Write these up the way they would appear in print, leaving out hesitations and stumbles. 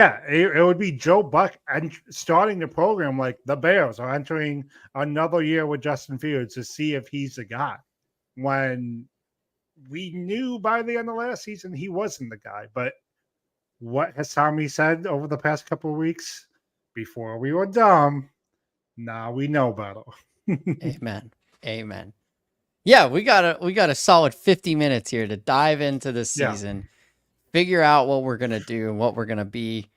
Yeah, it would be Joe Buck and starting the program like the Bears are entering another year with Justin Fields to see if he's the guy. When we knew by the end of last season he wasn't the guy, but what has Tommy said over the past couple of weeks? Before we were dumb, now we know better. Amen. Amen. Yeah, we got a solid 50 minutes here to dive into the Yeah. season, figure out what we're gonna do and what we're gonna be.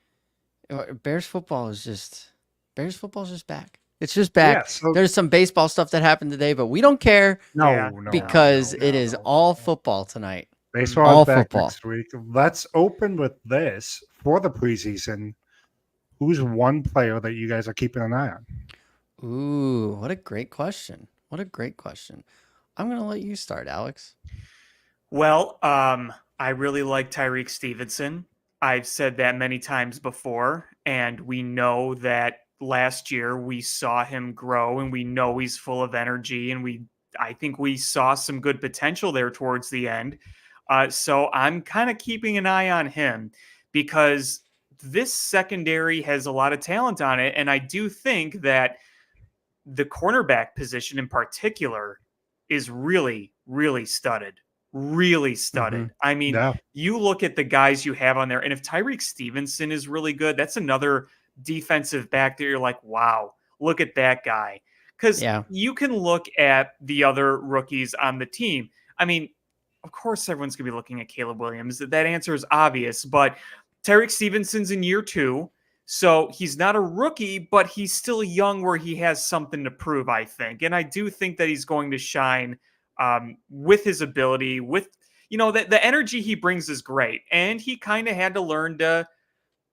Bears football is just back. It's just Yeah. back. So There's some baseball stuff that happened today, but we don't care no, Yeah, no, no, because no, it no, is no. all football tonight. Baseball is All back football. next week. Let's open with this for the preseason. Who's one player that you guys are keeping an eye on? Ooh, what a great question. What a great question. I'm gonna let you start, Alex. Well, I really like Tyreek Stevenson. I've said that many times before, and we know that last year we saw him grow, and we know he's full of energy, and I think we saw some good potential there towards the end. So I'm kind of keeping an eye on him because this secondary has a lot of talent on it, and I do think that the cornerback position in particular is really, really studded. Really Mm-hmm. studded. I mean, Yeah. you look at the guys you have on there, and if Tyreek Stevenson is really good, that's another defensive back that you're like, wow, look at that guy. Because Yeah. you can look at the other rookies on the team. I mean, of course, everyone's going to be looking at Caleb Williams. That answer is obvious, but Tyreek Stevenson's in year 2. So he's not a rookie, but he's still young where he has something to prove, I think. And I do think that he's going to shine with his ability, with, the energy he brings is great. And he kind of had to learn to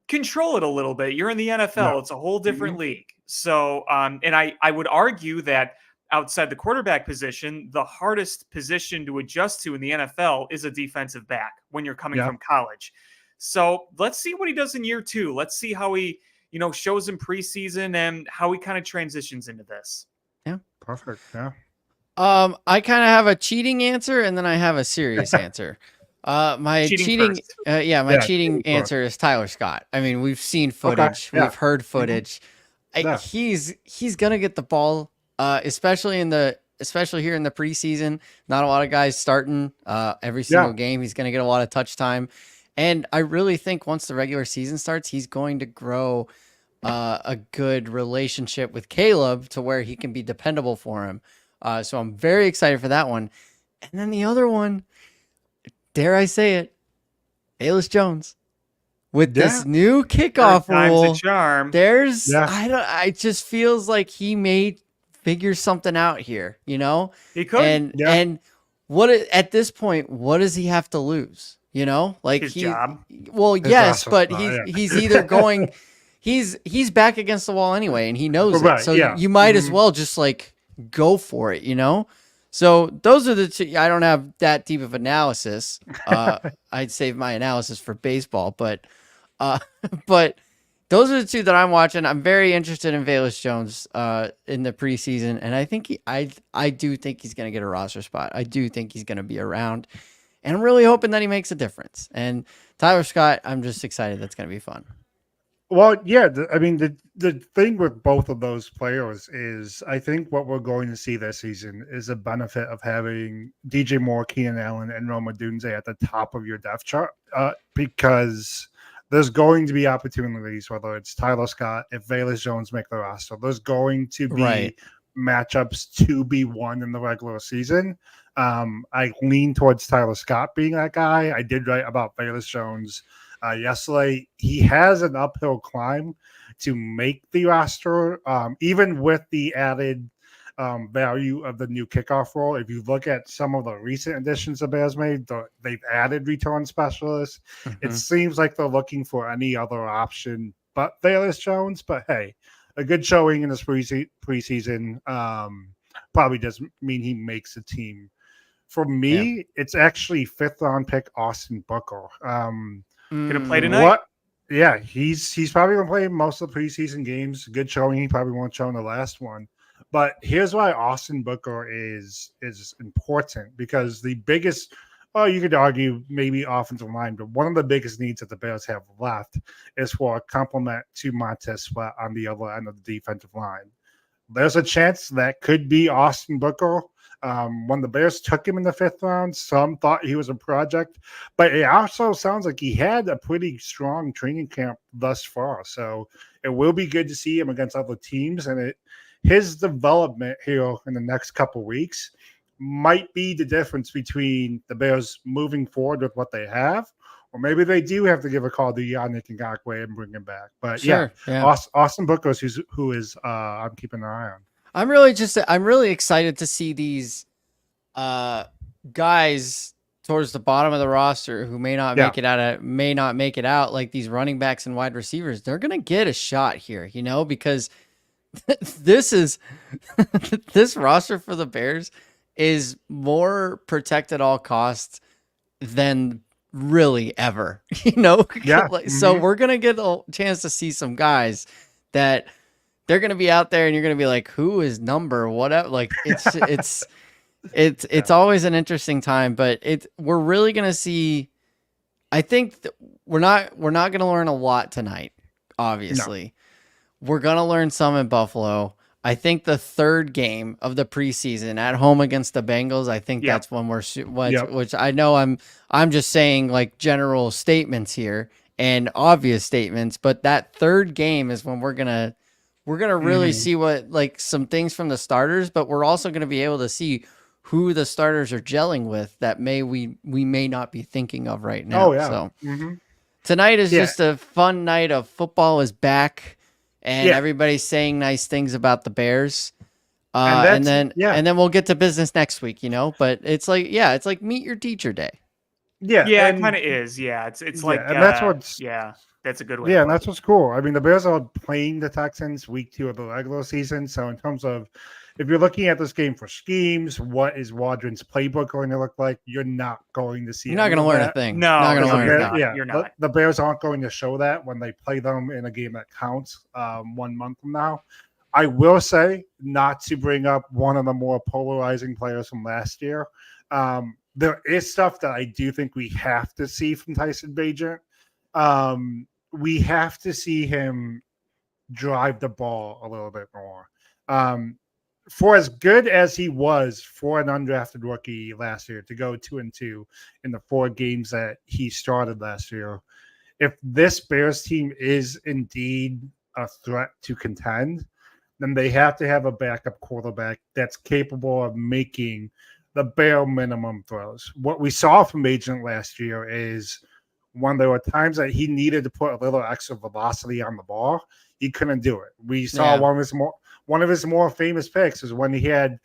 control it a little bit. You're in the Yeah. NFL, it's a whole different Mhm. league. So, and I would argue that outside the quarterback position, the hardest position to adjust to in the NFL is a defensive back when you're coming Yeah. from college. So let's see what he does in year 2. Let's see how he, shows in preseason and how he kind of transitions into this. Yeah. Perfect. Yeah. I kind of have a cheating answer and then I have a serious answer. My Cheating cheating, first. my Yeah, cheating cheating first. answer is Tyler Scott. I mean, we've seen Okay. footage, Yeah. we've heard Mhm. footage. Yeah. He's gonna get the ball, especially here in the preseason. Not a lot of guys starting every single Yeah. game. He's gonna get a lot of touch time, and I really think once the regular season starts, he's going to grow a good relationship with Caleb to where he can be dependable for him. So I'm very excited for that one. And then the other one, dare I say it, Bayless Jones. With Yeah. this new Third kickoff time's a rule, charm. there's Yeah. I just feels like he may figure something out here, you know? He could. And Yeah. at this point, what does he have to lose? You know? Like His job. well, His yes, roster but spot, yeah. he's either going he's back against the wall anyway and he knows it. Right, So yeah. you might as Mhm. well just like go for it, you know? So those are the two. I don't have that deep of analysis. I'd save my analysis for baseball, but but those are the two that I'm watching. I'm very interested in Velus Jones in the preseason, and I think I do think he's going to get a roster spot. I do think he's going to be around, and I'm really hoping that he makes a difference. And Tyler Scott, I'm just excited. That's going to be fun. Well, yeah. I mean, the thing with both of those players is, I think what we're going to see this season is a benefit of having DJ Moore, Keenan Allen, and Roma Dunze at the top of your depth chart, because there's going to be opportunities, whether it's Tyler Scott, if Velus Jones make the roster, there's going to be Right. matchups to be won in the regular season. I lean towards Tyler Scott being that guy. I did write about Velus Jones yesterday. He has an uphill climb to make the roster, even with the added value of the new kickoff role. If you look at some of the recent additions the Bears made, they've added return specialists. It Mhm. seems like they're looking for any other option but Velus Jones. But hey, a good showing in this preseason probably doesn't mean he makes the team. For Yeah. me, it's actually 5th-round pick Austin Booker. Gonna play Mm, tonight? What? Yeah, he's probably gonna play most of the preseason games. Good showing. He probably won't show in the last one. But here's why Austin Booker is important, because the biggest Oh, you could argue maybe offensive line, but one of the biggest needs that the Bears have left is for a complement to Montez Sweat on the other end of the defensive line. There's a chance that could be Austin Booker. When the Bears took him in the 5th round, some thought he was a project, but it also sounds like he had a pretty strong training camp thus far. So it will be good to see him against other teams, and his development here in the next couple weeks might be the difference between the Bears moving forward with what they have, or maybe they do have to give a call to Yannick Ngakoue and bring him back. But Sure, yeah, yeah. Austin Booker who is I'm keeping an eye on. I'm really excited to see these guys towards the bottom of the roster who may not make it out, like these running backs and wide receivers. They're gonna get a shot here, because this is this roster for the Bears is more protect at all costs than really ever, Yeah. So we're gonna get a chance to see some guys that they're gonna be out there, and you're gonna be like, who is number whatever? Like it's always an interesting time, but we're really gonna see. I think we're not gonna learn a lot tonight. Obviously, we're gonna learn some in Buffalo. I think the 3rd game of the preseason at home against the Bengals, I think that's when which I know I'm just saying like general statements here and obvious statements, but that 3rd game is when we're gonna really see what, like, some things from the starters, but we're also gonna be able to see who the starters are gelling with that we may not be thinking of right now. Oh yeah. So tonight is just a fun night of football is back. And everybody's saying nice things about the Bears. And then we'll get to business next week, But it's like meet your teacher day. Yeah, it kind of is. Yeah, it's like and that's that's a good way. Yeah, and that's what's cool. I mean, the Bears are playing the Texans week 2 of the regular season. So in terms of if you're looking at this game for schemes, what is Waldron's playbook going to look like? You're not going to see. You're not going to learn a thing. No, not going to learn a thing. Yeah, you're not. The Bears aren't going to show that when they play them in a game that counts 1 month from now. I will say, not to bring up one of the more polarizing players from last year, there is stuff that I do think we have to see from Tyson Bagent. We have to see him drive the ball a little bit more. For as good as he was for an undrafted rookie last year to go 2-2 in the 4 games that he started last year, if this Bears team is indeed a threat to contend, then they have to have a backup quarterback that's capable of making the bare minimum throws. What we saw from Agent last year is when there were times that he needed to put a little extra velocity on the ball, he couldn't do it. We saw one of his more famous picks is when he had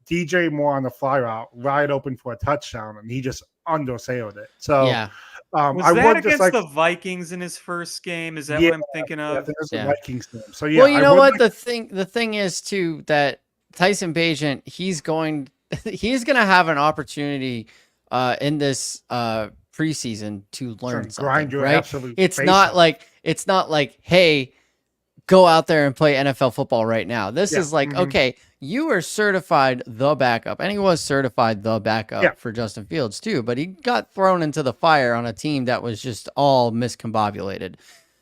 DJ Moore on the fly route, wide open for a touchdown, and he just undersailed it. So was that against the Vikings in his first game? Is that what I'm thinking of? Yeah, there's the Vikings game. So well, you know what the thing is too, that Tyson Bagent, he's going to have an opportunity in this preseason to learn something, right? It's not like, hey, go out there and play NFL football right now. This is like, okay, you are certified the backup, and he was certified the backup for Justin Fields too, but he got thrown into the fire on a team that was just all miscombobulated.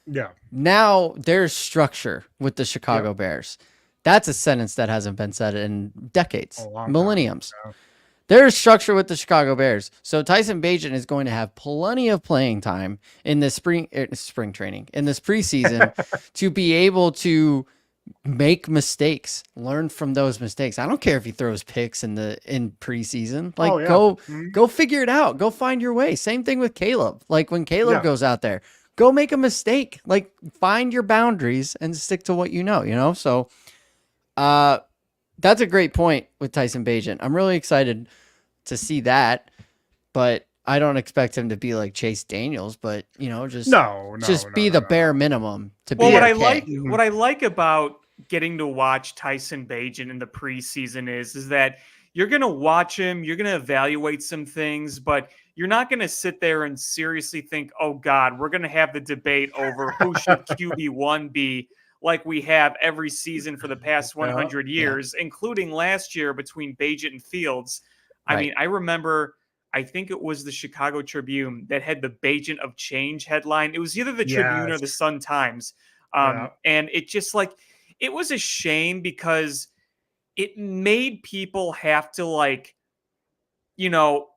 Yeah. Now there's structure with the Chicago Bears. That's a sentence that hasn't been said in decades, millenniums. There's structure with the Chicago Bears. So Tyson Bagent is going to have plenty of playing time in this spring training, in this preseason, to be able to make mistakes, learn from those mistakes. I don't care if he throws picks in preseason. Like, go figure it out. Go find your way. Same thing with Caleb. Like, when Caleb goes out there, go make a mistake. Like, find your boundaries and stick to what you know. So, that's a great point with Tyson Bagent. I'm really excited to see that, but I don't expect him to be like Chase Daniels, but just be the bare minimum to be. Well, what I like about getting to watch Tyson Bagent in the preseason is that you're going to watch him, you're going to evaluate some things, but you're not going to sit there and seriously think, oh God, we're going to have the debate over who should QB1 be, like we have every season for the past 100 years, including last year between Bagent and Fields. I mean, I remember I think it was the Chicago Tribune that had the Bagent of Change headline. It was either the Tribune or the Yes. Sun Times. Yeah. And it just like, it was a shame because it made people have to like, you know,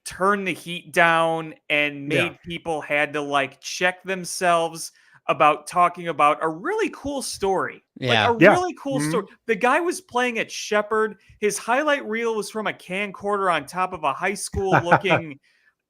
turn the heat down and made people had to like check themselves about talking about a really cool story. Like Yeah. a Yeah. really cool story. The guy was playing at Shepherd. His highlight reel was from a camcorder on top of a high school looking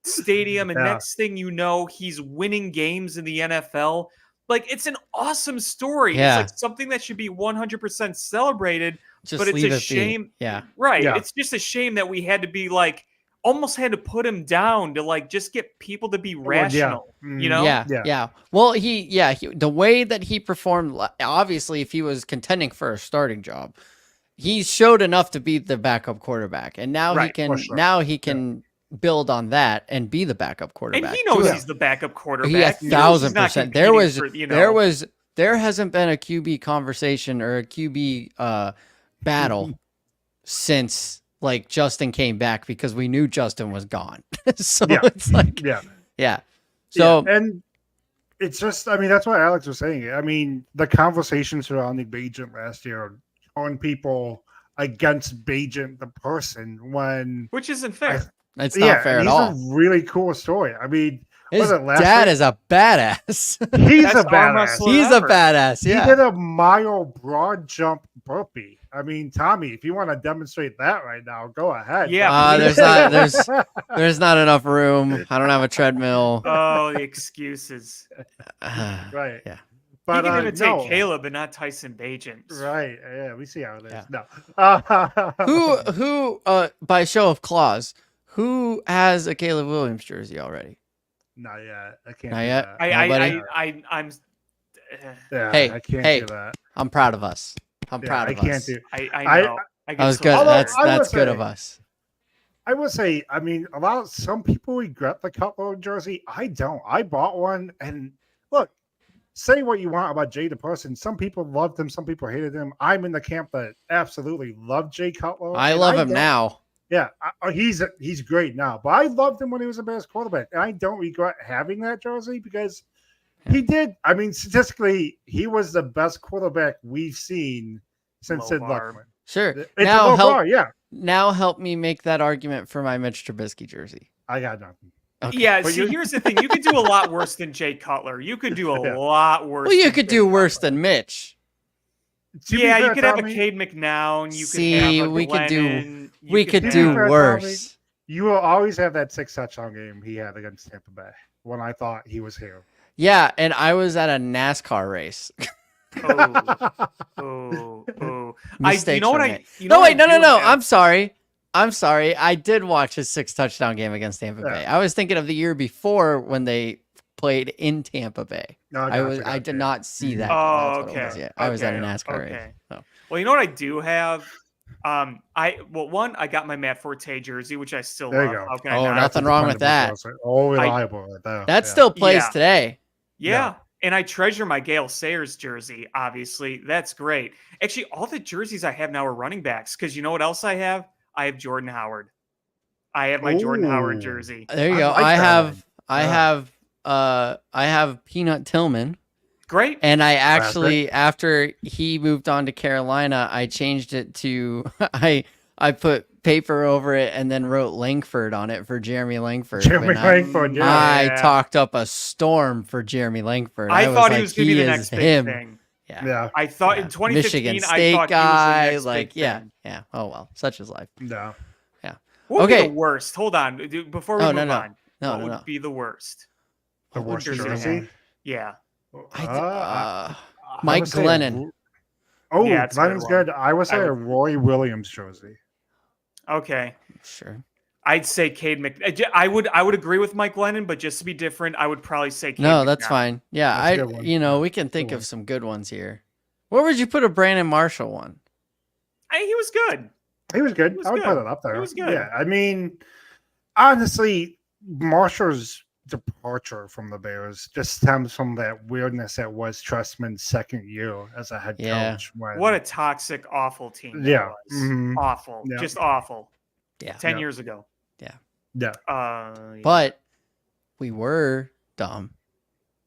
stadium. And Yeah. next thing you know, he's winning games in the NFL. Like it's an awesome story. It's Yeah. like something that should be 100% celebrated, Just but it's leave a it be. shame. Yeah. Right. Yeah. It's just a shame that we had to be like, almost had to put him down to like just get people to be rational, you know? Yeah. Well, the way that he performed, obviously, if he was contending for a starting job, he showed enough to be the backup quarterback, and now Right, he can build on that and be the backup quarterback. And he knows too. he's the backup quarterback. He knows he's not 1,000%. competing There hasn't been a QB conversation or a QB battle since like Justin came back, because we knew Justin was gone. So it's like, So and it's just, I mean, that's what Alex was saying. I mean, the conversation surrounding Bagent last year on people against Bagent the person, when which isn't fair. It's not fair at all. He's a really cool story. I mean, his last dad week? is a badass. He's That's a arm badass. wrestler He's a ever. badass. Yeah. He did a mile broad jump burpee. I mean, Tommy, if you want to demonstrate that right now, go ahead. Yeah. There's not enough room. I don't have a treadmill. Oh, the excuses. Right. Yeah. But you can imitate no. Caleb, but not Tyson Bagent. Right. Yeah, we see how it is. Yeah. No. Who by show of claws, who has a Caleb Williams jersey already? Not yet. I can't. Not do yet? that. I'm. Yeah, Hey, I can't hey. do that. I'm proud of us. I'm proud I of can't us. do. I know. I That was get good. so Although tired. That's would good say- of us. I would say, I mean, some people regret the Cutler jersey. I don't. I bought one, and look, say what you want about Jay the person. Some people loved him, some people hated him. I'm in the camp that absolutely loved Jay Cutler. I and love him don't- now. Yeah, he's great now, but I loved him when he was a Bears quarterback, and I don't regret having that jersey because he did. I mean, statistically, he was the best quarterback we've seen since Low Sid bar. Luckman. Sure. It's a low bar, yeah. Now help me make that argument for my Mitch Trubisky jersey. I got nothing. Okay. Yeah, But see, here's the thing. You could do a lot worse than Jay Cutler. You could do a Yeah. lot worse. Well, you than could Jay do worse Cutler. than Mitch. To be Yeah, you fair, could have a Tommy, Cade McNown. You See, could have a we could do- Glennon, you We could have- do To be fair, worse. You will always have that 6 touchdown game he had against Tampa Bay when I thought he was here. Yeah, and I was at a NASCAR race. Oh. You Mistakes know what were I? made. You know No, what wait, I no. do have? I'm sorry. I did watch his 6 touchdown game against Tampa Bay. I was thinking of the year before when they played in Tampa Bay. No, I did not see that. Oh, That's what it was. okay. Yeah, I was at a Okay, NASCAR okay. race. So. Well, you know what I do have? I got my Matt Forte jersey, which I still There you love. go. How can I Oh, not? nothing wrong with that. All reliable right there. That Yeah. still plays Yeah. today. Yeah. And I treasure my Gale Sayers jersey, obviously. That's great. Actually, all the jerseys I have now are running backs because you know what else I have? I have Jordan Howard. I have my Jordan Howard Ooh. jersey. There you I go. like I that have one. I have Peanut Tillman. Great. And I actually, after he moved on to Carolina, I changed it to I put paper over it and then wrote Langford on it for Jeremy Langford. Jeremy When Langford, yeah. I Yeah. talked up a storm for Jeremy Langford. I was thought like, he was going to be the is next big him. thing. Yeah. Yeah. I thought Yeah. in 2015, Michigan I State thought guy, he was the next like big yeah, thing. yeah. Oh well, such is life. No. What would be Okay. the worst? Hold on. Before we Oh, move no. on, No, what no, would no. be the worst? The What worst jersey to jersey? have? Yeah. I Mike would say Glennon. Oh, Yeah, it's a good Glennon's one. good. I would say I a Roy Williams jersey. Okay. Sure. I'd say Cade I would agree with Mike Glennon, but just to be different, I would probably say Cade No, that's McNown. fine. Yeah, That's a good one. we can think Good of one. some good ones here. Where would you put a Brandon Marshall one? He was good. He was good. He was I would good. put it up there. He was good. Yeah, I mean, honestly, Marshall's departure from the Bears just stems from that weirdness that was Trustman's second year as a head Yeah. coach. When, What a toxic, awful team. That Yeah. was. Mhm. Awful. Yeah. Just awful. Yeah. 10 Yeah. years ago. Yeah. Yeah, Yeah. But we were dumb,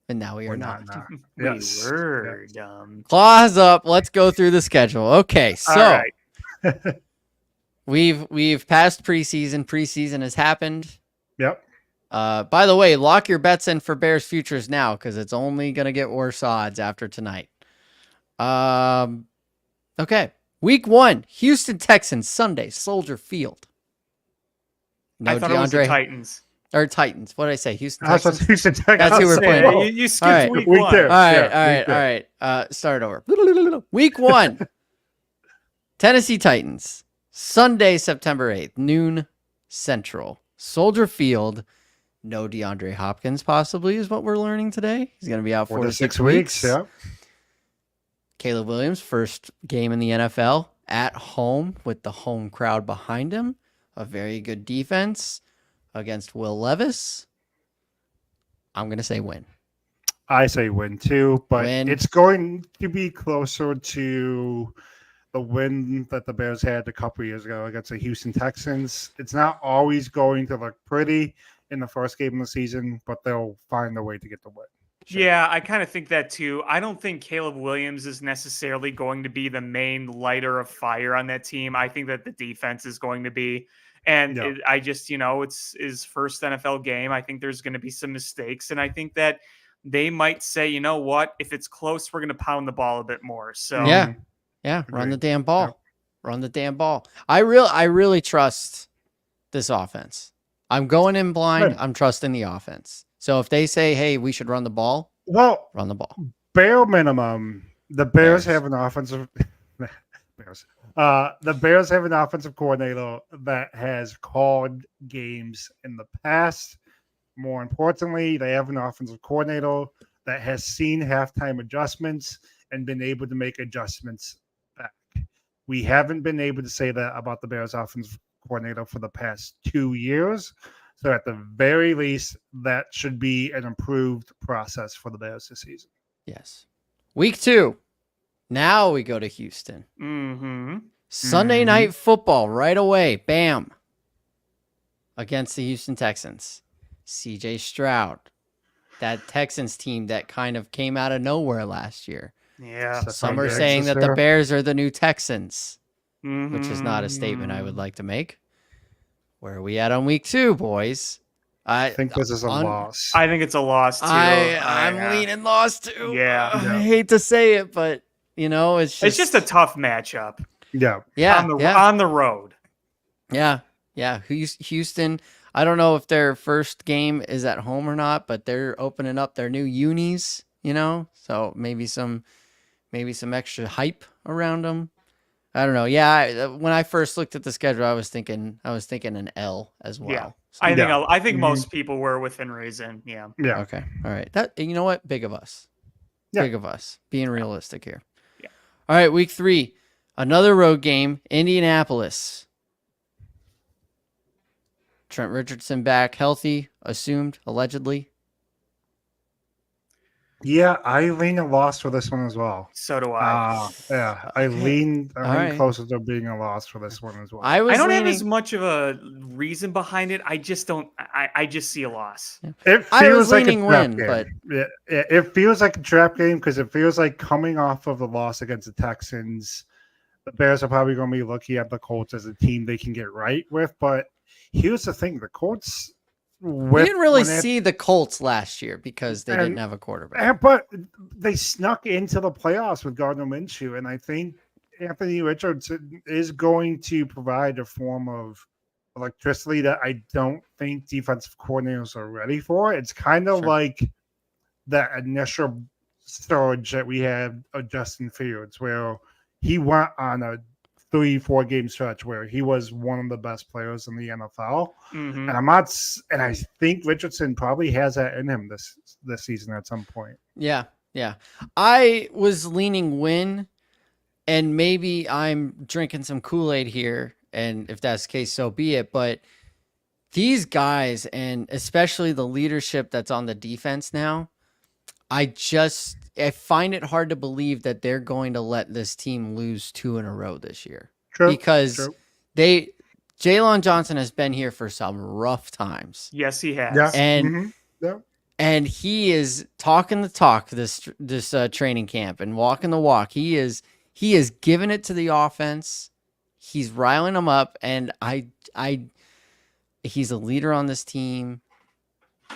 and now we we're are not. not. We Yes. were dumb. Claws up. Let's go through the schedule. Okay, All so right. we've passed preseason. Preseason has happened. Yep. By the way, lock your bets in for Bears futures now because it's only gonna get worse odds after tonight. Okay. Week 1, Houston Texans, Sunday, Soldier Field. No I thought it was the DeAndre Titans. or Titans. What did I say? Houston That's Texans. what Houston Texans. That's who we're Yeah, playing. you skipped All right. week Week 1. two. All right, Yeah, all right. Start over. Week 1, Tennessee Titans, Sunday, September 8th, noon Central, Soldier Field. No DeAndre Hopkins, possibly, is what we're learning today. He's going to be out 4 to 6 weeks. Yeah. Caleb Williams, first game in the NFL at home with the home crowd behind him. A very good defense against Will Levis. I'm going to say win. I say win too, but Win. it's going to be closer to the win that the Bears had a couple years ago against the Houston Texans. It's not always going to look pretty in the first game of the season, but they'll find a way to get the win. Sure. Yeah, I kind of think that too. I don't think Caleb Williams is necessarily going to be the main lighter of fire on that team. I think that the defense is going to be. And Yeah. I just, it's his first NFL game. I think there's going to be some mistakes. And I think that they might say, you know what, if it's close, we're going to pound the ball a bit more. So Yeah. Yeah, run the Agreed. damn ball. Yep. Run the damn ball. I really trust this offense. I'm going in blind. Good. I'm trusting the offense. So if they say, hey, we should run the ball, Well, run the ball. bare minimum, the Bears Bears. have an offensive Bears. The Bears have an offensive coordinator that has called games in the past. More importantly, they have an offensive coordinator that has seen halftime adjustments and been able to make adjustments back. We haven't been able to say that about the Bears offensive coordinator for the past 2 years. So at the very least, that should be an improved process for the Bears this season. Yes. Week 2. Now we go to Houston. Sunday Mhm. night football right away. Bam. Against the Houston Texans. CJ Stroud. That Texans team that kind of came out of nowhere last year. yeah. So Some Stephon are Diggs saying is that the there. Bears are the new Texans, which is not a statement I Mhm. would like to make. Where are we at on week 2, boys? I think this is a loss. I think it's a loss too. I'm leaning loss too. Yeah. I hate to say it, but it's just a tough matchup. Yeah. yeah, On the road. yeah. Houston. I don't know if their first game is at home or not, but they're opening up their new unis. So maybe some extra hype around them. I don't know. Yeah, when I first looked at the schedule, I was thinking an L as well. Yeah. So- I think Mhm. most people were within reason. Yeah. Yeah. Okay. All right. You know what? Big of us. Yeah. Big of us. Being realistic here. Yeah. All right. Week 3. Another road game. Indianapolis. Trent Richardson back healthy, assumed, allegedly. Yeah, I lean a loss for this one as well. So do I. Yeah, I Okay. lean right. closer to being a loss for this one as well. I I don't have leaning, as much of a reason behind it. I just don't. I just see a loss. It I was feels like a leaning trap win, game. but It feels like a trap game because it feels like coming off of the loss against the Texans, the Bears are probably going to be looking at the Colts as a team they can get right with. But here's the thing: the Colts. we didn't really see the Colts last year because they didn't have a quarterback. But they snuck into the playoffs with Gardner Minshew, and I think Anthony Richardson is going to provide a form of electricity that I don't think defensive coordinators are ready for. It's kind of Sure. like that initial surge that we had of Justin Fields, where he went on a 3-4 game stretch where he was one of the best players in the NFL. Mhm. And I'm not, and I think Richardson probably has that in him this season at some point. Yeah. I was leaning win, and maybe I'm drinking some Kool-Aid here, and if that's the case, so be it. But these guys, and especially the leadership that's on the defense now, I find it hard to believe that they're going to let this team lose 2 in a row this year. True. Because true. Jalen Johnson has been here for some rough times. Yes, he has. Yeah. And Mhm. Yeah. and he is talking the talk this training camp and walking the walk. He is giving it to the offense. He's riling them up, and he's a leader on this team.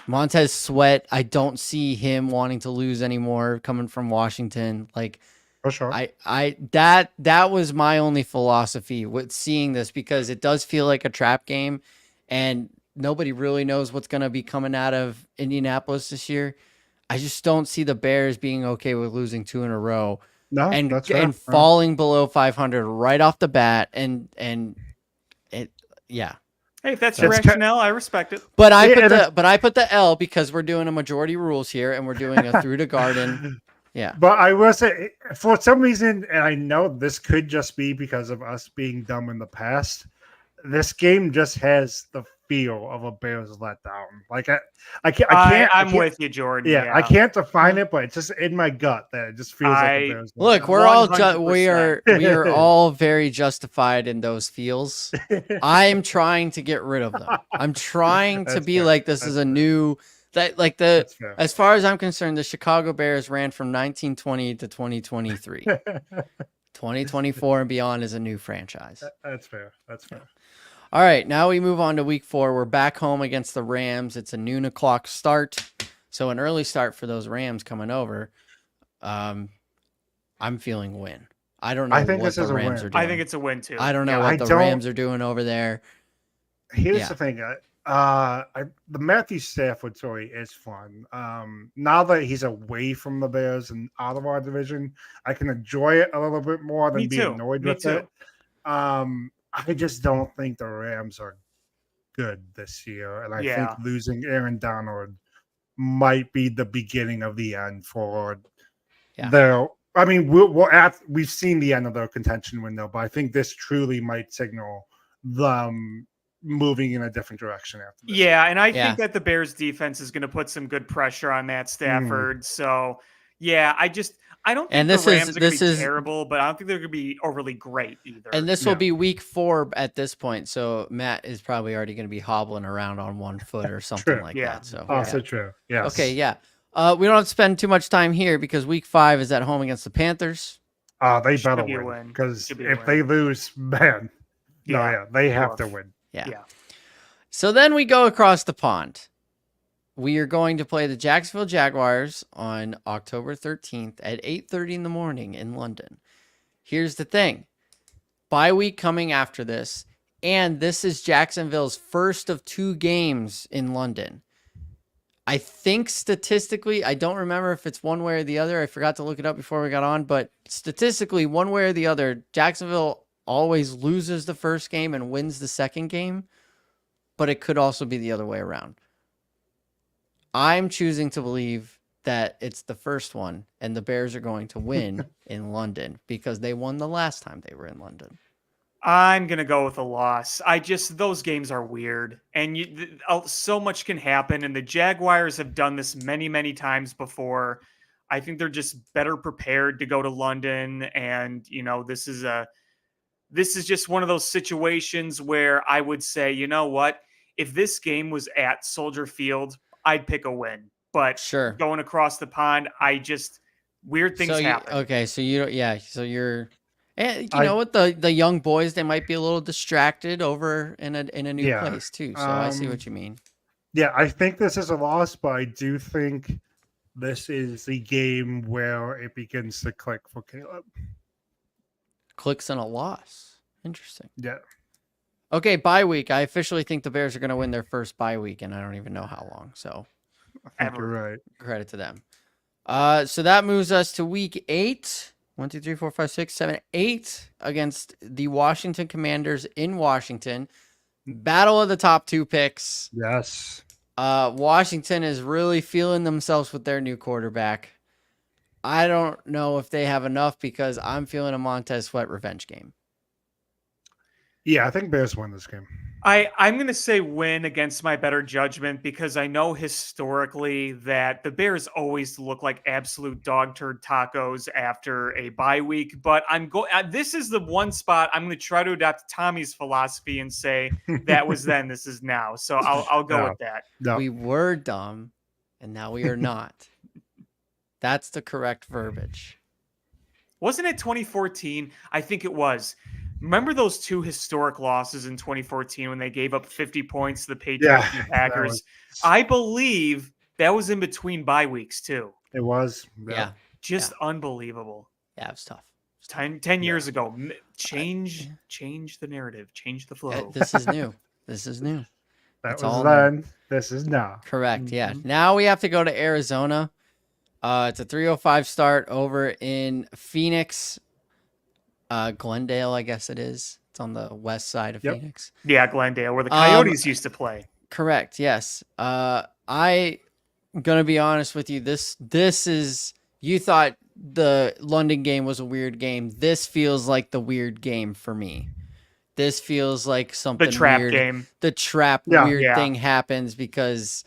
Montez Sweat, I don't see him wanting to lose anymore coming from Washington. Like For sure. that was my only philosophy with seeing this, because it does feel like a trap game and nobody really knows what's going to be coming out of Indianapolis this year. I just don't see the Bears being okay with losing 2 in a row No, and that's fair. and falling below 500 right off the bat, and it yeah. Hey, if that's So- your It's ca- rationale, I respect it. But I Yeah, put and it's- the L because we're doing a majority rules here and we're doing a through to garden. Yeah. But I will say, for some reason, and I know this could just be because of us being dumb in the past, this game just has the feel of a Bears letdown. Like I can't. I'm with you, Jordan. Yeah, I can't define it, but it's just in my gut that it just feels like a Bears. Look, letdown. we're all 100%. we are all very justified in those feels. I'm trying to get rid of them. I'm trying to That's be fair. like this That's is a fair. new like That's fair. as far as I'm concerned, the Chicago Bears ran from 1920 to 2023. 2024 and beyond is a new franchise. That's fair. That's fair. All right, now we move on to week 4. We're back home against the Rams. It's a noon o'clock start, so an early start for those Rams coming over. I'm feeling win. I don't know I think what this the is a Rams win. are doing. I think it's a win too. I don't know Yeah, what I the don't- Rams are doing over there. Here's Yeah. the thing. The Matthew Stafford story is fun. Now that he's away from the Bears and out of our division, I can enjoy it a little bit more than Me be too. annoyed Me with too. it. I just don't think the Rams are good this year, and I Yeah. think losing Aaron Donald might be the beginning of the end for Yeah. their. I mean, we've seen the end of their contention window, but I think this truly might signal them moving in a different direction after this. Yeah, and I Yeah. think that the Bears defense is going to put some good pressure on Mm. Matt Stafford. So, yeah, I don't think And the this is- Rams are going this to be is- terrible, but I don't think they're going to be overly great either. And this Yeah. will be week 4 at this point, so Matt is probably already going to be hobbling around on one foot or something True. like Yeah. that. So Also yeah. true. Yes. Okay, yeah. We don't have to spend too much time here because week 5 is at home against the Panthers. They Should better be a win win. because Should be a if win. they lose, man, they have to Woof. win. Yeah. Yeah. So then we go across the pond. We are going to play the Jacksonville Jaguars on October 13th at 8:30 in the morning in London. Here's the thing. Bye week coming after this, and this is Jacksonville's first of 2 games in London. I think statistically, I don't remember if it's one way or the other. I forgot to look it up before we got on, but statistically, one way or the other, Jacksonville always loses the first game and wins the second game, but it could also be the other way around. I'm choosing to believe that it's the first one and the Bears are going to win in London because they won the last time they were in London. I'm going to go with a loss. Those games are weird and so much can happen. And the Jaguars have done this many, many times before. I think they're just better prepared to go to London. And, this is just one of those situations where I would say, you know what, if this game was at Soldier Field, I'd pick a win. But Sure. going across the pond, weird things happen. Okay, so you're and you I- know what, the young boys, they might be a little distracted over in a new Yeah, place too. So I see what you mean. Yeah, I think this is a loss, but I do think this is the game where it begins to click for Caleb. Clicks and a loss. Interesting. Yeah. Okay, bye week. I officially think the Bears are going to win their first bye week, and I don't even know how long. So I think you're right. credit to them. So that moves us to week 8. 1, 2, 3, 4, 5, 6, 7, 8 against the Washington Commanders in Washington. Battle of the top 2 picks. Yes. Washington is really feeling themselves with their new quarterback. I don't know if they have enough because I'm feeling a Montez Sweat revenge game. Yeah, I think Bears win this game. I'm going to say win against my better judgment because I know historically that the Bears always look like absolute dog turd tacos after a bye week. But this is the one spot I'm going to try to adapt Tommy's philosophy and say that was then, this is now. So I'll go No, with that. no. We were dumb, and now we are not. That's the correct verbiage. Wasn't it 2014? I think it was. Remember those two historic losses in 2014 when they gave up 50 points to the Patriots Yeah, and the Packers? I believe that was in between bye weeks too. it was. Yeah. Just unbelievable. Yeah, it was tough. 10 years ago. Change the narrative, change the flow. This is new. This is new. That It's was all then. This is now. Correct. Yeah. Now we have to go to Arizona. It's a 3:05 start over in Phoenix. Glendale, I guess it is. It's on the west side of Phoenix. Yeah, Glendale, where the Coyotes used to play. Correct. Yes. I gonna be honest with you. This is, you thought the London game was a weird game. This feels like the weird game for me. This feels like something The trap weird. game. The trap Yeah. weird thing happens because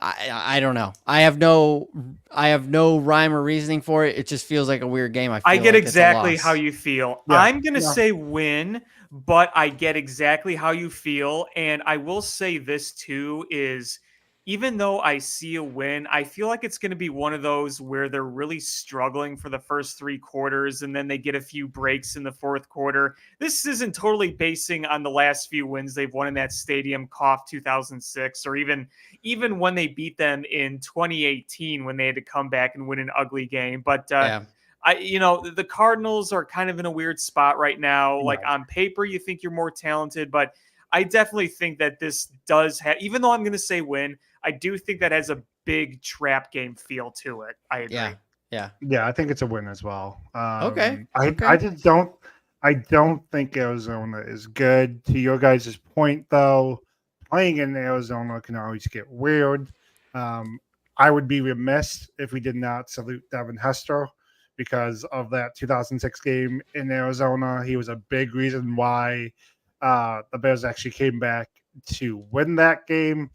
I don't know. I have no rhyme or reasoning for it. It just feels like a weird game. I get like exactly how you feel. Yeah. I'm going to say win, but I get exactly how you feel. And I will say this too is even though I see a win, I feel like it's going to be one of those where they're really struggling for the first 3 quarters and then they get a few breaks in the fourth quarter. This isn't totally basing on the last few wins they've won in that stadium, cough 2006, or even when they beat them in 2018 when they had to come back and win an ugly game. But the Cardinals are kind of in a weird spot right now. Like on paper, you think you're more talented, but I definitely think that this does have, even though I'm going to say win, I do think that has a big trap game feel to it. I agree. Yeah. Yeah, I think it's a win as well. Okay. I just don't. I don't think Arizona is good. To your guys' point, though, playing in Arizona can always get weird. I would be remiss if we did not salute Devin Hester because of that 2006 game in Arizona. He was a big reason why the Bears actually came back to win that game.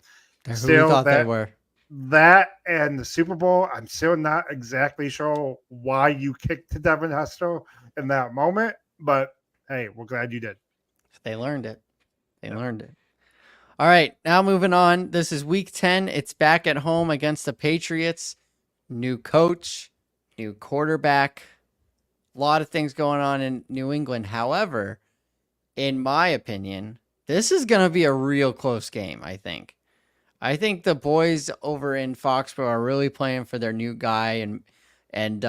Who we thought they were. That and the Super Bowl, I'm still not exactly sure why you kicked to Devin Hester in that moment, but hey, we're glad you did. They learned it. Learned it. All right, now moving on. This is week 10. It's back at home against the Patriots. New coach, new quarterback. A lot of things going on in New England. However, in my opinion, this is going to be a real close game, I think. I think the boys over in Foxborough are really playing for their new guy, and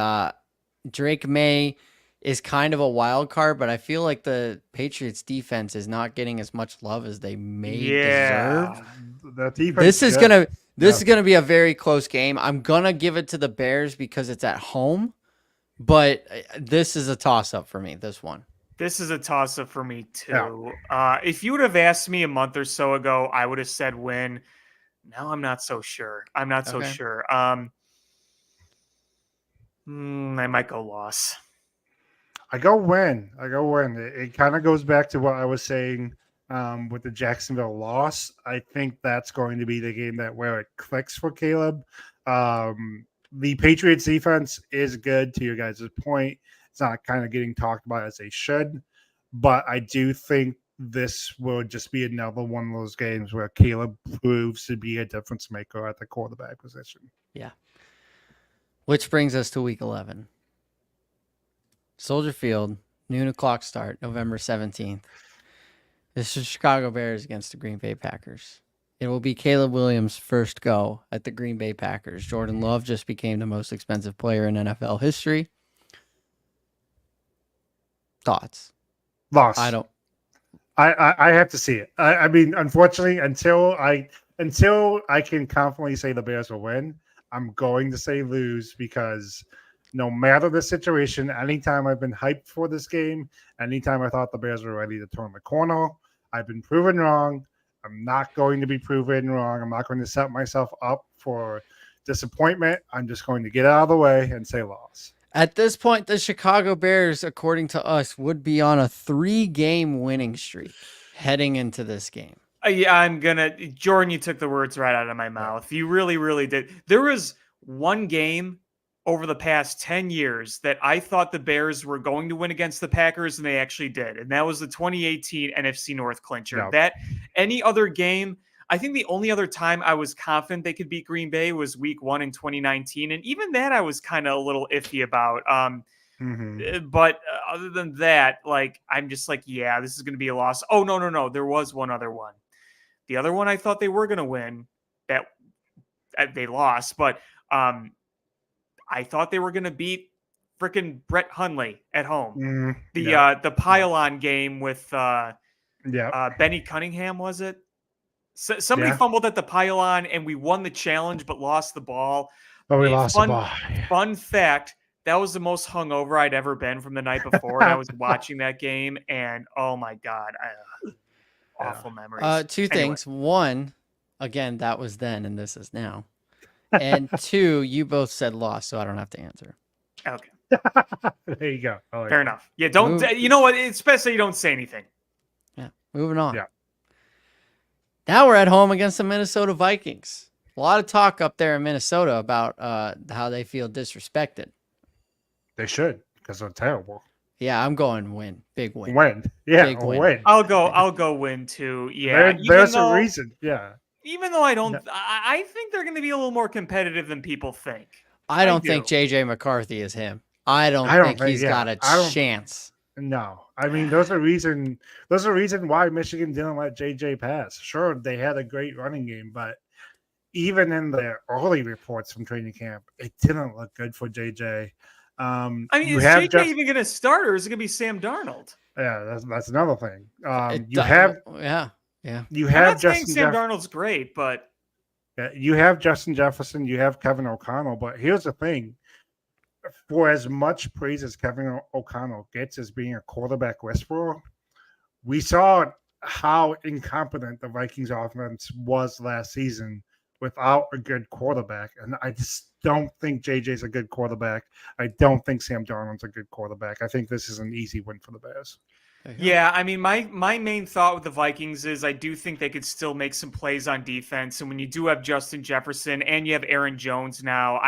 Drake May is kind of a wild card, but I feel like the Patriots defense is not getting as much love as they may deserve. The defense This is gonna be a very close game. I'm gonna give it to the Bears because it's at home, but this is a toss-up for me, this one. This is a toss-up for me too. Yeah. If you would have asked me a month or so ago, I would have said win. Now I'm not so sure. So sure. I might go loss. I go win. It kind of goes back to what I was saying with the Jacksonville loss. I think that's going to be the game where it clicks for Caleb. The Patriots defense is good, to your guys' point. It's not kind of getting talked about as they should, but I do think this will just be another one of those games where Caleb proves to be a difference maker at the quarterback position. Yeah. Which brings us to week 11. Soldier Field, noon o'clock start, November 17th. This is Chicago Bears against the Green Bay Packers. It will be Caleb Williams' first go at the Green Bay Packers. Jordan Love just became the most expensive player in NFL history. Thoughts? Loss. I don't. I have to see it. I mean, unfortunately, until I can confidently say the Bears will win, I'm going to say lose because no matter the situation, anytime I've been hyped for this game, anytime I thought the Bears were ready to turn the corner, I've been proven wrong. I'm not going to be proven wrong. I'm not going to set myself up for disappointment. I'm just going to get out of the way and say loss. At this point, the Chicago Bears, according to us, would be on a 3-game winning streak heading into this game? Yeah, Jordan, you took the words right out of my mouth. You really, really did. There was one game over the past 10 years that I thought the Bears were going to win against the Packers, and they actually did. And that was the 2018 NFC North clincher. Yep. That any other game, I think the only other time I was confident they could beat Green Bay was week 1 in 2019. And even that I was kind of a little iffy about. But other than that, like, I'm just like, yeah, this is going to be a loss. Oh, no. There was one other one. The other one I thought they were going to win that they lost, but I thought they were going to beat freaking Brett Hundley at home. The pylon game with Benny Cunningham, was it? Somebody fumbled at the pylon and we won the challenge but lost the ball. But we lost the ball. Fun fact, that was the most hungover I'd ever been from the night before. And I was watching that game and oh my God, awful memories. Two things. One, again, that was then and this is now. And two, you both said loss, so I don't have to answer. Okay. There you go. Fair enough. Yeah, don't. You know what? It's best that you don't say anything. Yeah. Moving on. Yeah. Now we're at home against the Minnesota Vikings. A lot of talk up there in Minnesota about how they feel disrespected. They should, because they're terrible. Yeah, I'm going win. Big win. Win. Yeah, Big win. win. I'll go win too. Yeah. There's a reason. Yeah. Even though I think they're going to be a little more competitive than people think. I don't think JJ McCarthy is him. I don't think he's got a chance. No, I mean, there's a reason why Michigan didn't let JJ pass. Sure, they had a great running game, but even in the early reports from training camp, it didn't look good for JJ. I mean, is JJ even going to start, or is it going to be Sam Darnold? Yeah, that's another thing. You I'm not saying Sam Darnold's great, but you have Justin Jefferson, you have Kevin O'Connell, but here's the thing. For as much praise as Kevin O'Connell gets as being a quarterback whisperer, we saw how incompetent the Vikings offense was last season without a good quarterback. And I just don't think JJ's a good quarterback. I don't think Sam Darnold's a good quarterback. I think this is an easy win for the Bears. Yeah, I mean, my main thought with the Vikings is I do think they could still make some plays on defense. And when you do have Justin Jefferson and you have Aaron Jones now,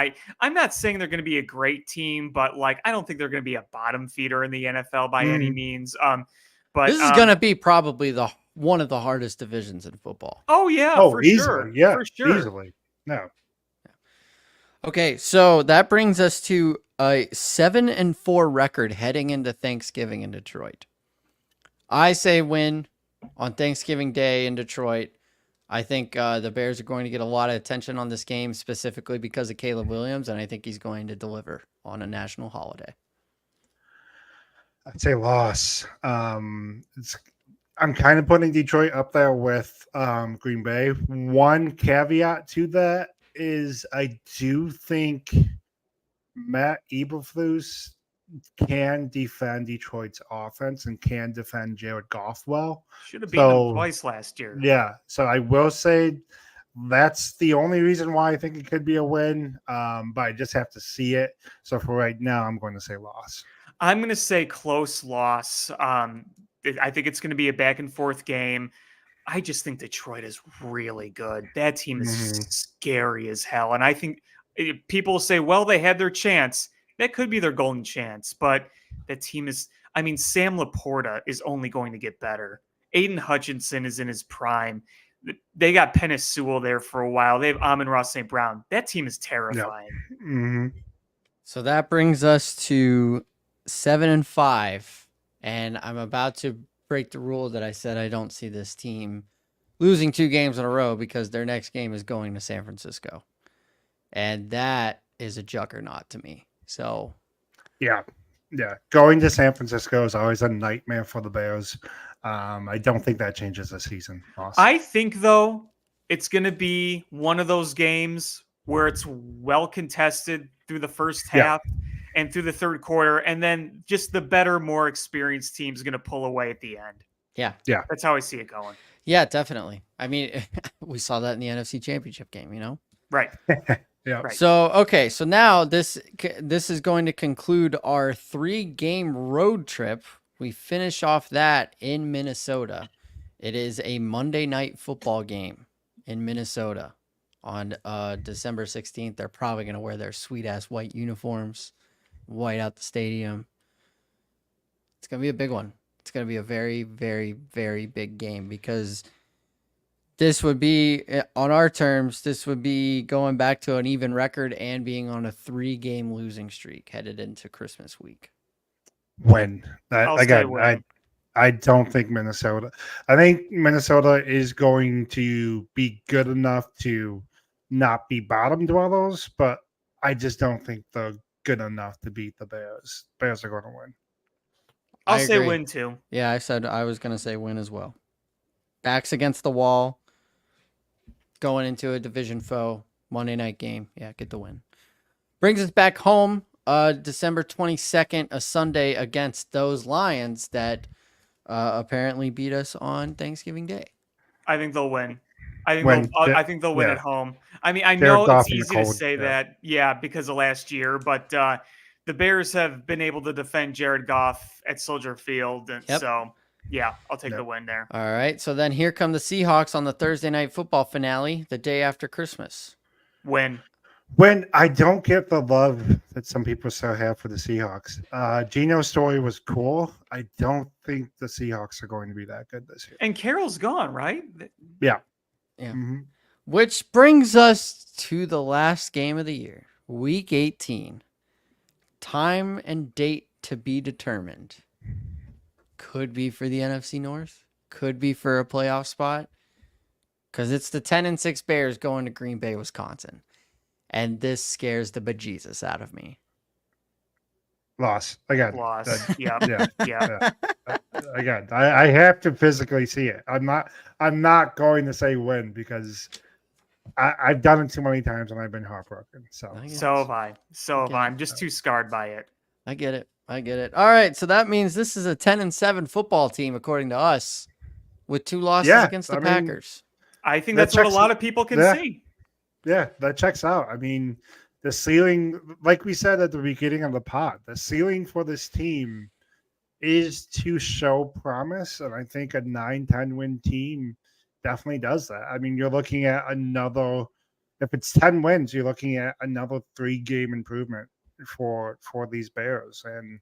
I'm not saying they're going to be a great team, but like I don't think they're going to be a bottom feeder in the NFL by any means. But this is going to be probably one of the hardest divisions in football. Oh yeah, for easily, sure. Yeah, for sure. Easily. No. Okay, so that brings us to a 7-4 record heading into Thanksgiving in Detroit. I say win on Thanksgiving Day in Detroit. I think the Bears are going to get a lot of attention on this game, specifically because of Caleb Williams, and I think he's going to deliver on a national holiday. I'd say loss. I'm kind of putting Detroit up there with Green Bay. One caveat to that is I do think Matt Eberflus can defend Detroit's offense and can defend Jared Goff well. Should have beaten him twice last year. Yeah, so I will say that's the only reason why I think it could be a win, but I just have to see it. So for right now, I'm going to say loss. I'm going to say close loss. I think it's going to be a back and forth game. I just think Detroit is really good. That team is scary as hell. And I think people say, well, they had their chance. That could be their golden chance, but that team is, I mean, Sam Laporta is only going to get better. Aiden Hutchinson is in his prime. They got Penei Sewell there for a while. They have Amon-Ra St. Brown. That team is terrifying. Yep. Mm-hmm. So that brings us to 7-5, and I'm about to break the rule that I said I don't see this team losing 2 games in a row because their next game is going to San Francisco, and that is a juggernaut to me. So, yeah, going to San Francisco is always a nightmare for the Bears. I don't think that changes this season. Awesome. I think, though, it's going to be one of those games where it's well contested through the first half and through the third quarter, and then just the better, more experienced team is going to pull away at the end. Yeah. That's how I see it going. Yeah, definitely. I mean, we saw that in the NFC Championship game, you know? Right. Yeah. Right. So, okay. So now this is going to conclude our 3-game road trip. We finish off that in Minnesota. It is a Monday night football game in Minnesota on December 16th. They're probably going to wear their sweet ass white uniforms, white out the stadium. It's going to be a big one. It's going to be a very, very, very big game because this would be, on our terms, this would be going back to an even record and being on a 3-game losing streak headed into Christmas week. Win. I'll say Again, win. I don't think Minnesota. I think Minnesota is going to be good enough to not be bottom dwellers, but I just don't think they're good enough to beat the Bears. Bears are going to win. I'll I say agree. win too. Yeah, I said I was going to say win as well. Backs against the wall. Going into a division foe. Monday night game. Yeah, get the win. Brings us back home. December 22nd, a Sunday against those Lions that apparently beat us on Thanksgiving Day. I think they'll win. I think they'll win yeah. at home. I mean, I Jared know Goff it's in the easy to cold, say yeah. that, because of last year, but the Bears have been able to defend Jared Goff at Soldier Field, and Yep. so yeah, I'll take Yep. the win there. All right, so then here come the Seahawks on the Thursday night football finale, the day after Christmas. Win. When I don't get the love that some people still have for the Seahawks. Gino's story was cool. I don't think the Seahawks are going to be that good this year. And Carroll's gone, right? Yeah. Yeah. Mm-hmm. Which brings us to the last game of the year, Week 18. Time and date to be determined. Could be for the NFC North. Could be for a playoff spot. Because it's the 10-6 Bears going to Green Bay, Wisconsin. And this scares the bejesus out of me. Loss. Again. Loss. Yeah. Yeah. Again, I have to physically see it. I'm not going to say win because I've done it too many times and I've been heartbroken. So have I. I'm just too scarred by it. I get it. All right, so that means this is a 10-7 football team, according to us, with 2 losses against the Packers. I think that's what a lot of people can see. Yeah, that checks out. I mean, the ceiling, like we said at the beginning of the pod, the ceiling for this team is to show promise. And I think a 9-10 win team definitely does that. I mean, you're looking at another, if it's 10 wins, you're looking at another 3-game improvement for these Bears. And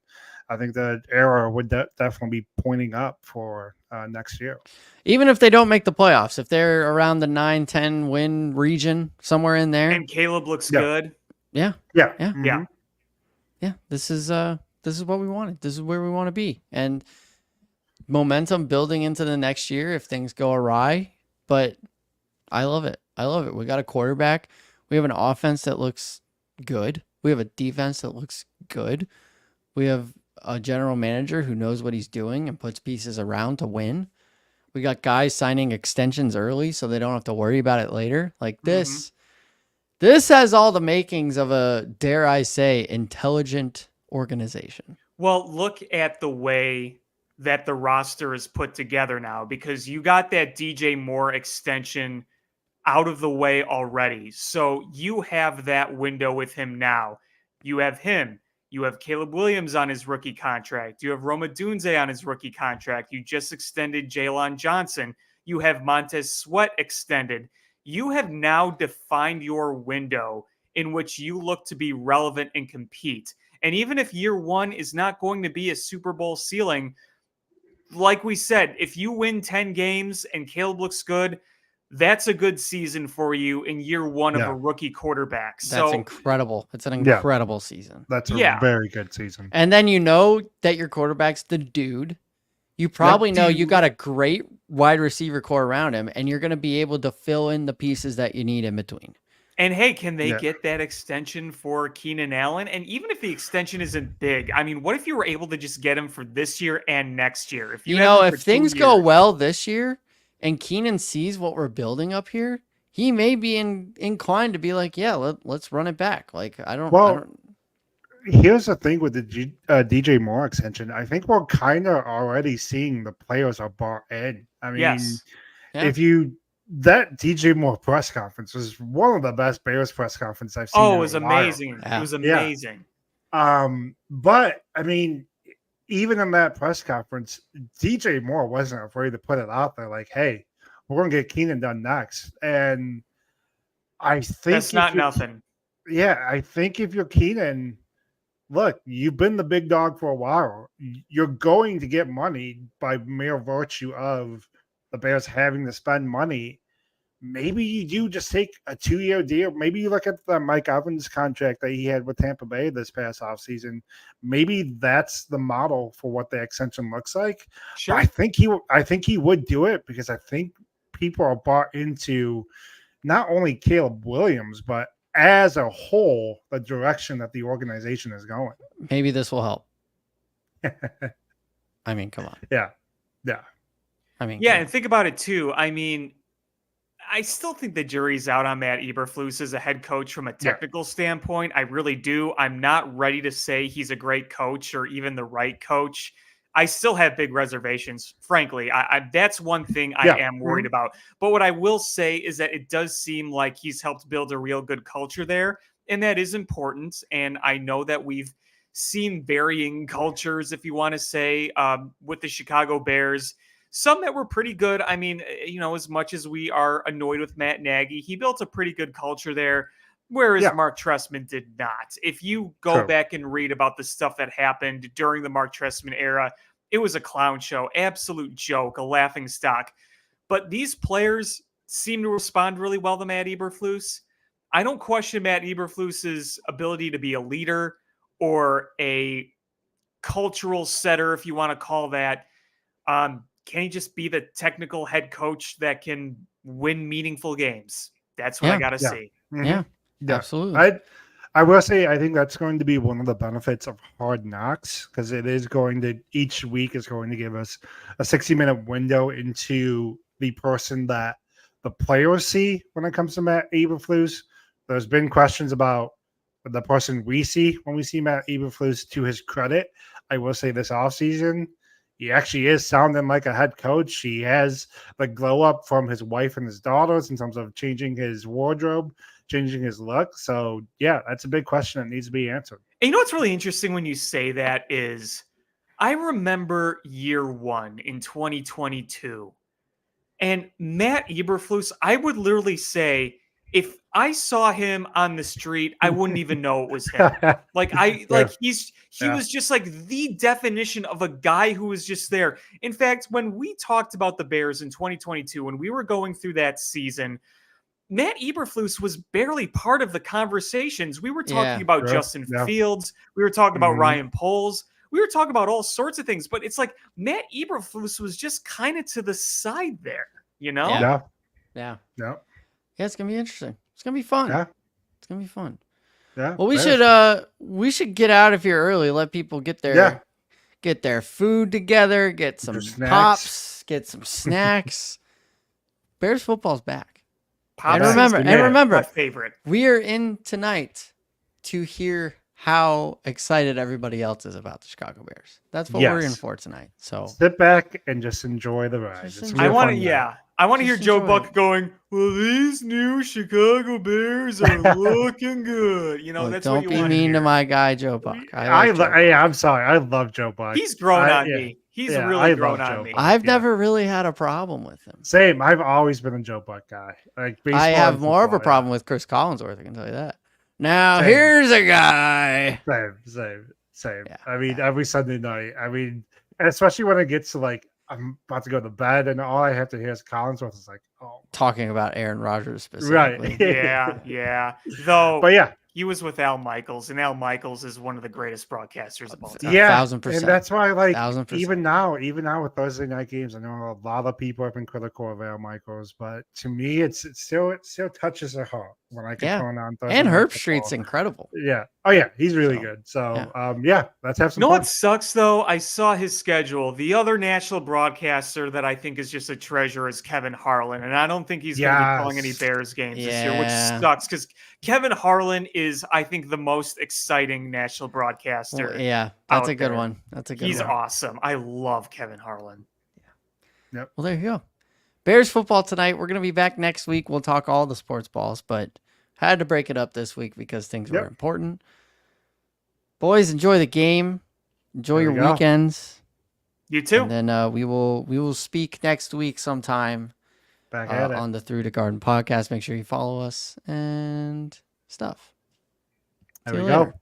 I think the arrow would definitely be pointing up for next year. Even if they don't make the playoffs, if they're around the 9-10 win region, somewhere in there. And Caleb looks good. Yeah. Mm-hmm. Yeah. This is what we wanted. This is where we want to be. And momentum building into the next year if things go awry. But I love it. We got a quarterback. We have an offense that looks good. We have a defense that looks good. We have a general manager who knows what he's doing and puts pieces around to win. We got guys signing extensions early so they don't have to worry about it later. Like this. This has all the makings of a, dare I say, intelligent organization. Well, look at the way that the roster is put together now, because you got that DJ Moore extension out of the way already. So you have that window with him now. You have him. You have Caleb Williams on his rookie contract. You have Roma Dunze on his rookie contract. You just extended Jalen Johnson. You have Montez Sweat extended. You have now defined your window in which you look to be relevant and compete. And even if year one is not going to be a Super Bowl ceiling, like we said, if you win 10 games and Caleb looks good, that's a good season for you in year one of a rookie quarterback. That's incredible. It's an incredible season. That's a very good season. And then you know that your quarterback's the dude. You probably know you got a great wide receiver core around him, and you're going to be able to fill in the pieces that you need in between. And hey, can they get that extension for Keenan Allen? And even if the extension isn't big, I mean, what if you were able to just get him for this year and next year? If if things go well this year and Keenan sees what we're building up here, he may be inclined to be like, yeah, let's run it back. Like, I don't. Here's the thing with the DJ Moore extension. I think we're kind of already seeing the players are bought in. I mean, that DJ Moore press conference was one of the best Bears press conferences I've seen. Oh, it was amazing. It was amazing. But I mean, even in that press conference, DJ Moore wasn't afraid to put it out there, like, "Hey, we're going to get Keenan done next." And I think That's not nothing. I think if you're Keenan, look, you've been the big dog for a while. You're going to get money by mere virtue of the Bears having to spend money. Maybe you do just take a 2-year deal. Maybe you look at the Mike Evans contract that he had with Tampa Bay this past offseason. Maybe that's the model for what the extension looks like. Sure. But I think he would do it because I think people are bought into not only Caleb Williams, but as a whole, the direction that the organization is going. Maybe this will help. I mean, come on. Yeah. I mean, Yeah, and think about it too. I mean, I still think the jury's out on Matt Eberflus as a head coach from a technical standpoint. I really do. I'm not ready to say he's a great coach or even the right coach. I still have big reservations, frankly. That's one thing I am worried about. But what I will say is that it does seem like he's helped build a real good culture there, and that is important. And I know that we've seen varying cultures, if you want to say, with the Chicago Bears. Some that were pretty good. I mean, as much as we are annoyed with Matt Nagy, he built a pretty good culture there, whereas Mark Trestman did not. If you go back and read about the stuff that happened during the Mark Trestman era, it was a clown show, absolute joke, a laughing stock. But these players seem to respond really well to Matt Eberflus. I don't question Matt Eberflus's ability to be a leader or a cultural setter, if you want to call that. Can he just be the technical head coach that can win meaningful games? That's what I got to see. Mm-hmm. Yeah, absolutely. I will say, I think that's going to be one of the benefits of Hard Knocks, because it is going to, each week is going to give us a 60-minute window into the person that the players see when it comes to Matt Eberflus. There's been questions about the person we see when we see Matt Eberflus. To his credit, I will say this offseason, he actually is sounding like a head coach. He has the glow up from his wife and his daughters in terms of changing his wardrobe, changing his look. So, yeah, that's a big question that needs to be answered. And you know what's really interesting when you say that is I remember year one in 2022, and Matt Eberflus, I would literally say, if I saw him on the street, I wouldn't even know it was him. He was just like the definition of a guy who was just there. In fact, when we talked about the Bears in 2022, when we were going through that season, Matt Eberflus was barely part of the conversations. We were talking about Justin Fields. We were talking about Ryan Poles. We were talking about all sorts of things, but it's like Matt Eberflus was just kind of to the side there, Yeah. Yeah, it's gonna be interesting. It's gonna be fun. Yeah. It's gonna be fun. Yeah. Well, we should get out of here early. Let people get their food together, get some pops, get some snacks. Bears football's back. And remember, my favorite. We are in tonight to hear how excited everybody else is about the Chicago Bears. That's what we're in for tonight. So sit back and just enjoy the ride. I want to hear Joe Buck going, well, these new Chicago Bears are looking good. That's what you want to hear. Don't be mean to my guy, Joe Buck. I'm sorry. I love Joe Buck. He's grown on me. He's really grown on me. I've never really had a problem with him. Same. I've always been a Joe Buck guy. I have more of a problem with Chris Collinsworth, I can tell you that. Now, here's a guy. Same. I mean, every Sunday night. I mean, and especially when it gets to I'm about to go to bed and all I have to hear is Collinsworth is like, oh. Talking about Aaron Rodgers specifically. Right. Yeah. Though, but yeah. He was with Al Michaels, and Al Michaels is one of the greatest broadcasters of all time. Yeah, 1,000%. And that's why, 1,000%. even now with Thursday night games, I know a lot of people have been critical of Al Michaels, but to me, it still touches the heart when I can turn on Thursday. And night Herb football. Street's incredible. Yeah. Oh yeah, he's really good. So let's have some. You know fun. what sucks though? I saw his schedule. The other national broadcaster that I think is just a treasure is Kevin Harlan, and I don't think he's going to be calling any Bears games this year, which sucks because Kevin Harlan is, I think, the most exciting national broadcaster. Well, that's a good one. He's awesome. I love Kevin Harlan. Yeah. Yep. Well, there you go. Bears football tonight. We're going to be back next week. We'll talk all the sports balls, but had to break it up this week because things were important. Boys, enjoy the game. Enjoy There your we go. weekends. You too. And then we will speak next week sometime Back at it. on the Through the Garden podcast. Make sure you follow us and stuff. There See we you go. later.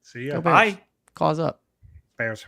See ya. Go Bears. Bye. Cause up. Bears.